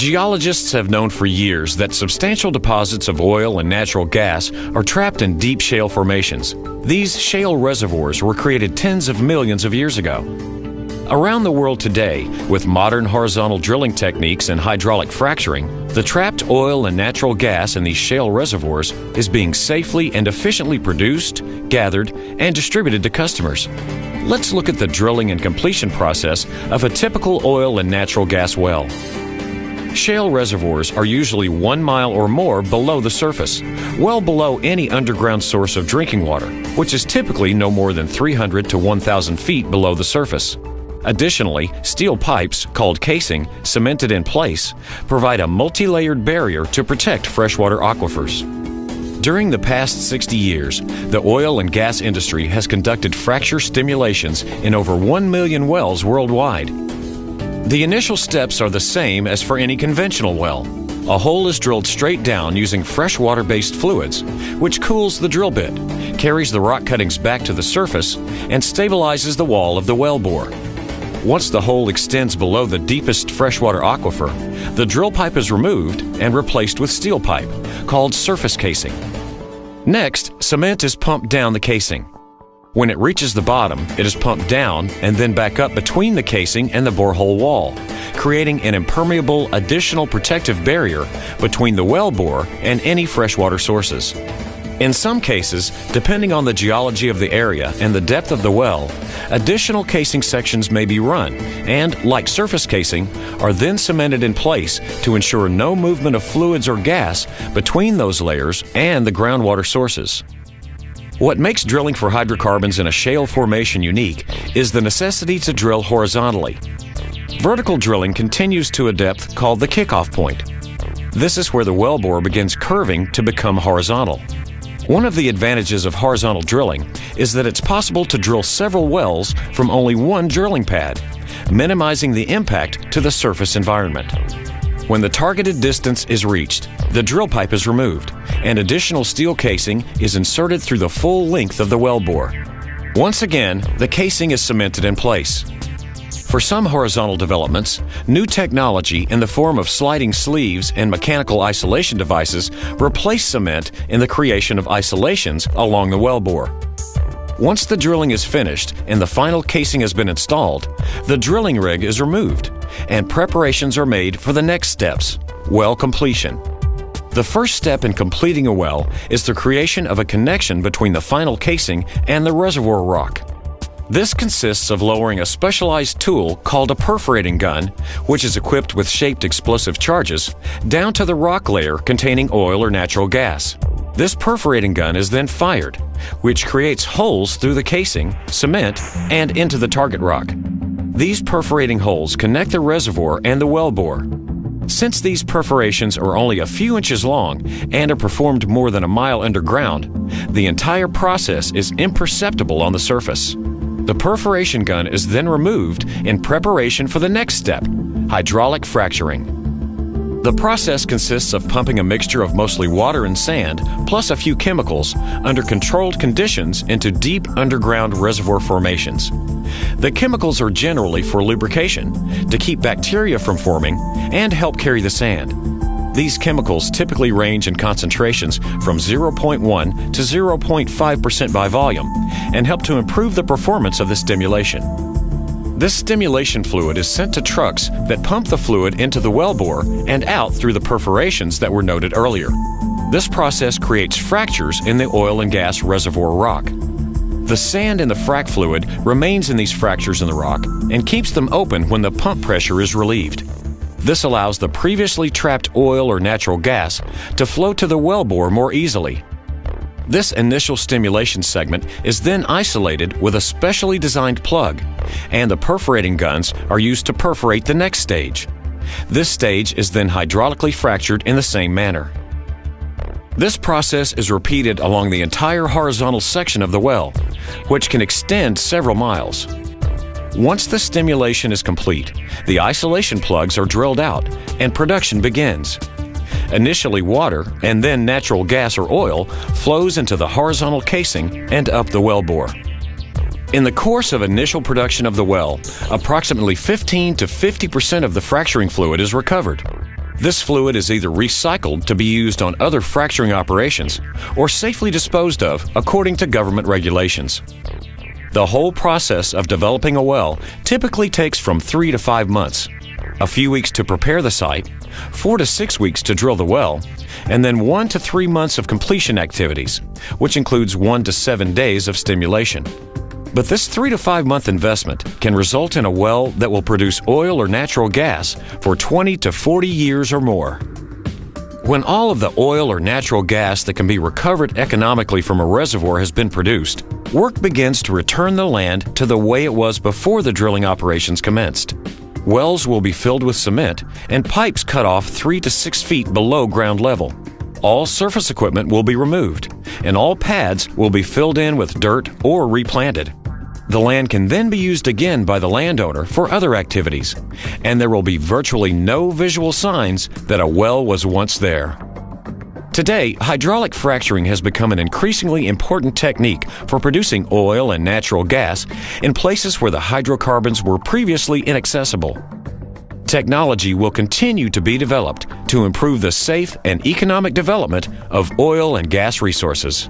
Geologists have known for years that substantial deposits of oil and natural gas are trapped in deep shale formations. These shale reservoirs were created tens of millions of years ago. Around the world today, with modern horizontal drilling techniques and hydraulic fracturing, the trapped oil and natural gas in these shale reservoirs is being safely and efficiently produced, gathered, and distributed to customers. Let's look at the drilling and completion process of a typical oil and natural gas well. Shale reservoirs are usually 1 mile or more below the surface, well below any underground source of drinking water, which is typically no more than 300 to 1,000 feet below the surface. Additionally, steel pipes, called casing, cemented in place, provide a multi-layered barrier to protect freshwater aquifers. During the past 60 years, the oil and gas industry has conducted fracture stimulations in over 1 million wells worldwide. The initial steps are the same as for any conventional well. A hole is drilled straight down using freshwater-based fluids, which cools the drill bit, carries the rock cuttings back to the surface, and stabilizes the wall of the well bore. Once the hole extends below the deepest freshwater aquifer, the drill pipe is removed and replaced with steel pipe, called surface casing. Next, cement is pumped down the casing. When it reaches the bottom, it is pumped down and then back up between the casing and the borehole wall, creating an impermeable additional protective barrier between the well bore and any freshwater sources. In some cases, depending on the geology of the area and the depth of the well, additional casing sections may be run and, like surface casing, are then cemented in place to ensure no movement of fluids or gas between those layers and the groundwater sources. What makes drilling for hydrocarbons in a shale formation unique is the necessity to drill horizontally. Vertical drilling continues to a depth called the kickoff point. This is where the wellbore begins curving to become horizontal. One of the advantages of horizontal drilling is that it's possible to drill several wells from only one drilling pad, minimizing the impact to the surface environment. When the targeted distance is reached, the drill pipe is removed, and additional steel casing is inserted through the full length of the wellbore. Once again, the casing is cemented in place. For some horizontal developments, new technology in the form of sliding sleeves and mechanical isolation devices replace cement in the creation of isolations along the wellbore. Once the drilling is finished and the final casing has been installed, the drilling rig is removed and preparations are made for the next steps, well completion. The first step in completing a well is the creation of a connection between the final casing and the reservoir rock. This consists of lowering a specialized tool called a perforating gun, which is equipped with shaped explosive charges, down to the rock layer containing oil or natural gas. This perforating gun is then fired, which creates holes through the casing, cement, and into the target rock. These perforating holes connect the reservoir and the wellbore. Since these perforations are only a few inches long and are performed more than a mile underground, the entire process is imperceptible on the surface. The perforation gun is then removed in preparation for the next step, hydraulic fracturing. The process consists of pumping a mixture of mostly water and sand, plus a few chemicals, under controlled conditions into deep underground reservoir formations. The chemicals are generally for lubrication, to keep bacteria from forming, and help carry the sand. These chemicals typically range in concentrations from 0.1 to 0.5% by volume and help to improve the performance of the stimulation. This stimulation fluid is sent to trucks that pump the fluid into the wellbore and out through the perforations that were noted earlier. This process creates fractures in the oil and gas reservoir rock. The sand in the frac fluid remains in these fractures in the rock and keeps them open when the pump pressure is relieved. This allows the previously trapped oil or natural gas to flow to the wellbore more easily. This initial stimulation segment is then isolated with a specially designed plug, and the perforating guns are used to perforate the next stage. This stage is then hydraulically fractured in the same manner. This process is repeated along the entire horizontal section of the well, which can extend several miles. Once the stimulation is complete, the isolation plugs are drilled out and production begins. Initially water and then natural gas or oil flows into the horizontal casing and up the wellbore. In the course of initial production of the well, approximately 15 to 50% of the fracturing fluid is recovered. This fluid is either recycled to be used on other fracturing operations or safely disposed of according to government regulations. The whole process of developing a well typically takes from 3 to 5 months, a few weeks to prepare the site, 4 to 6 weeks to drill the well, and then 1 to 3 months of completion activities, which includes 1 to 7 days of stimulation. But this 3 to 5 month investment can result in a well that will produce oil or natural gas for 20 to 40 years or more. When all of the oil or natural gas that can be recovered economically from a reservoir has been produced, work begins to return the land to the way it was before the drilling operations commenced. Wells will be filled with cement and pipes cut off 3 to 6 feet below ground level. All surface equipment will be removed, and all pads will be filled in with dirt or replanted. The land can then be used again by the landowner for other activities, and there will be virtually no visual signs that a well was once there. Today, hydraulic fracturing has become an increasingly important technique for producing oil and natural gas in places where the hydrocarbons were previously inaccessible. Technology will continue to be developed to improve the safe and economic development of oil and gas resources.